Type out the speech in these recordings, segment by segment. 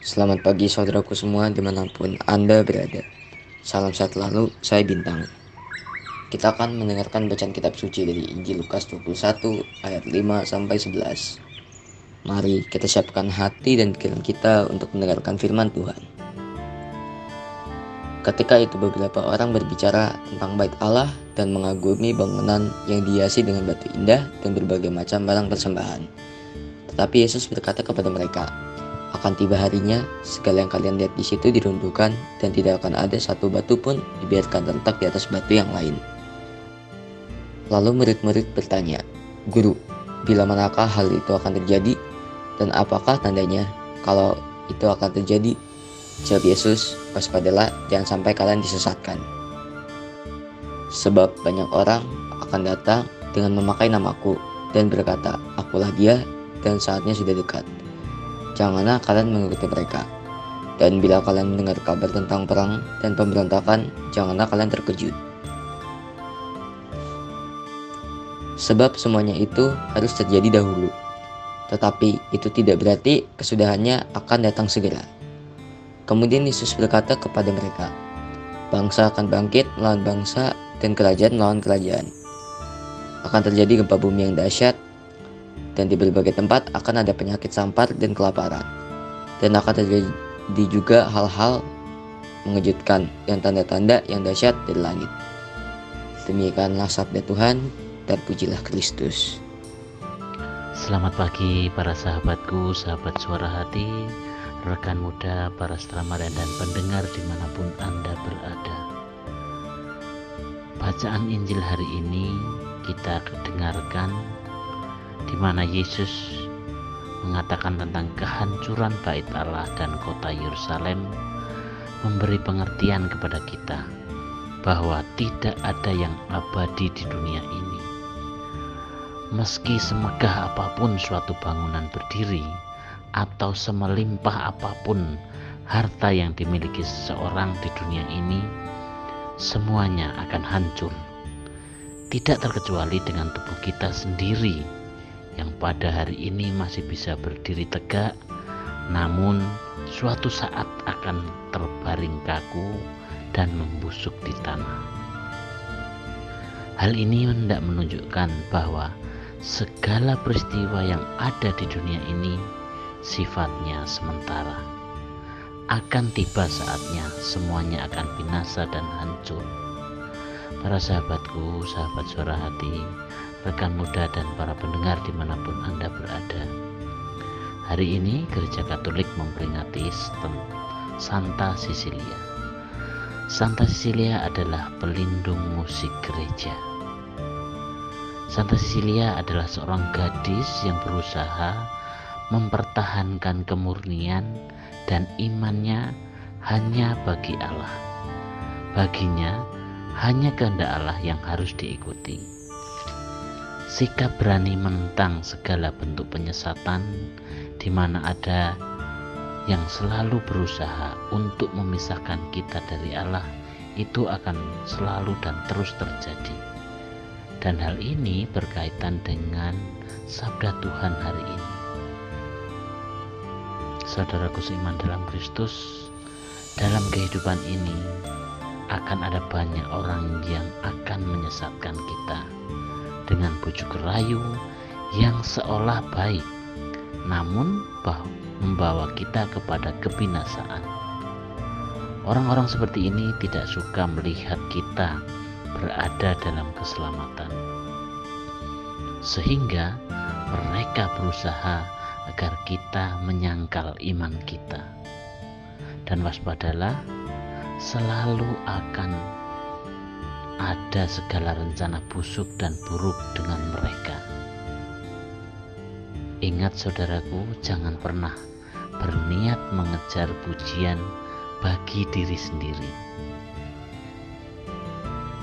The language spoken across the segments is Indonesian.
Selamat pagi saudaraku semua dimanapun Anda berada. Salam sehat lalu, saya Bintang. Kita akan mendengarkan bacaan kitab suci dari Injil Lukas 21 ayat 5-11. Mari kita siapkan hati dan pikiran kita untuk mendengarkan firman Tuhan. Ketika itu beberapa orang berbicara tentang bait Allah dan mengagumi bangunan yang dihiasi dengan batu indah dan berbagai macam barang persembahan. Tetapi Yesus berkata kepada mereka, "Akan tiba harinya, segala yang kalian lihat di situ diruntuhkan dan tidak akan ada satu batu pun dibiarkan terletak di atas batu yang lain." Lalu murid-murid bertanya, "Guru, bila manakah hal itu akan terjadi? Dan apakah tandanya kalau itu akan terjadi?" Jawab Yesus, "Waspadalah, jangan sampai kalian disesatkan. Sebab banyak orang akan datang dengan memakai namaku dan berkata, 'Akulah dia,' dan saatnya sudah dekat. Janganlah kalian mengikuti mereka. Dan bila kalian mendengar kabar tentang perang dan pemberontakan, janganlah kalian terkejut. Sebab semuanya itu harus terjadi dahulu. Tetapi itu tidak berarti kesudahannya akan datang segera." Kemudian Yesus berkata kepada mereka, "Bangsa akan bangkit melawan bangsa dan kerajaan melawan kerajaan. Akan terjadi gempa bumi yang dahsyat, dan di berbagai tempat akan ada penyakit sampar dan kelaparan. Dan akan terjadi juga hal-hal mengejutkan dan tanda-tanda yang dahsyat dari langit." Demikianlah sabda Tuhan, dan pujilah Kristus. Selamat pagi para sahabatku, sahabat suara hati, rekan muda, para setelah Ramadan dan pendengar dimanapun Anda berada. Bacaan Injil hari ini kita dengarkan di mana Yesus mengatakan tentang kehancuran bait Allah dan kota Yerusalem, memberi pengertian kepada kita bahwa tidak ada yang abadi di dunia ini. Meski semegah apapun suatu bangunan berdiri, atau semelimpah apapun harta yang dimiliki seseorang di dunia ini, semuanya akan hancur. Tidak terkecuali dengan tubuh kita sendiri yang pada hari ini masih bisa berdiri tegak, namun suatu saat akan terbaring kaku dan membusuk di tanah. Hal ini hendak menunjukkan bahwa segala peristiwa yang ada di dunia ini sifatnya sementara. Akan tiba saatnya semuanya akan binasa dan hancur. Para sahabatku, sahabat suara hati, rekan muda dan para pendengar dimanapun Anda berada, hari ini Gereja Katolik memperingati Santa Cecilia. Santa Cecilia adalah pelindung musik gereja. Santa Cecilia adalah seorang gadis yang berusaha mempertahankan kemurnian dan imannya hanya bagi Allah. Baginya hanya kehendak Allah yang harus diikuti. Sikap berani menentang segala bentuk penyesatan di mana ada yang selalu berusaha untuk memisahkan kita dari Allah, itu akan selalu dan terus terjadi. Dan hal ini berkaitan dengan sabda Tuhan hari ini. Saudaraku seiman dalam Kristus, dalam kehidupan ini akan ada banyak orang yang akan menyesatkan kita dengan bujuk rayu yang seolah baik, namun membawa kita kepada kebinasaan. Orang-orang seperti ini tidak suka melihat kita berada dalam keselamatan, sehingga mereka berusaha agar kita menyangkal iman kita. Dan waspadalah, selalu akan ada segala rencana busuk dan buruk dengan mereka. Ingat saudaraku, jangan pernah berniat mengejar pujian bagi diri sendiri.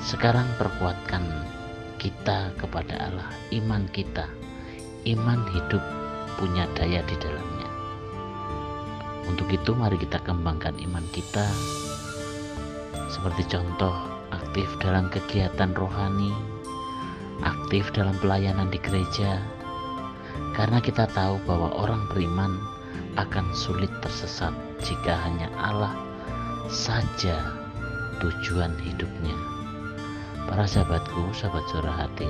Sekarang perkuatkan kita kepada Allah, iman kita, iman hidup punya daya di dalamnya. Untuk itu mari kita kembangkan iman kita, seperti contoh aktif dalam kegiatan rohani, aktif dalam pelayanan di gereja, karena kita tahu bahwa orang beriman akan sulit tersesat jika hanya Allah saja tujuan hidupnya. Para sahabatku, sahabat Suara Hati,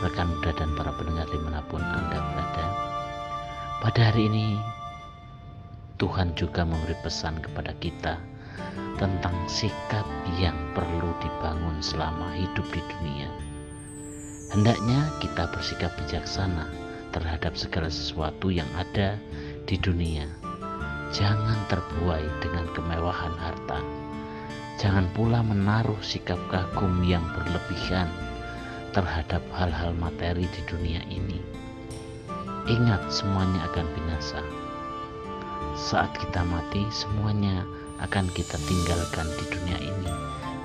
rekan muda dan para pendengar dimanapun Anda berada, pada hari ini Tuhan juga memberi pesan kepada kita tentang sikap yang perlu dibangun selama hidup di dunia. Hendaknya kita bersikap bijaksana terhadap segala sesuatu yang ada di dunia. Jangan terbuai dengan kemewahan harta. Jangan pula menaruh sikap kagum yang berlebihan terhadap hal-hal materi di dunia ini. Ingat, semuanya akan binasa. Saat kita mati, semuanya akan kita tinggalkan di dunia ini.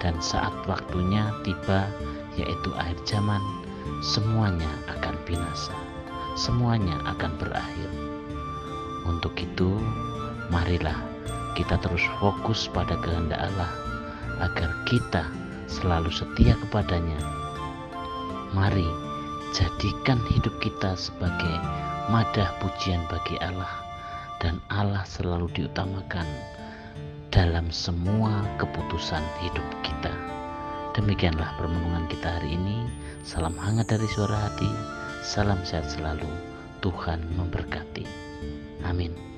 Dan saat waktunya tiba, yaitu akhir zaman, semuanya akan binasa. Semuanya akan berakhir. Untuk itu, marilah kita terus fokus pada kehendak Allah agar kita selalu setia kepadanya. Mari jadikan hidup kita sebagai madah pujian bagi Allah, dan Allah selalu diutamakan dalam semua keputusan hidup kita. Demikianlah permenungan kita hari ini. Salam hangat dari Suara Hati. Salam sehat selalu. Tuhan memberkati. Amin.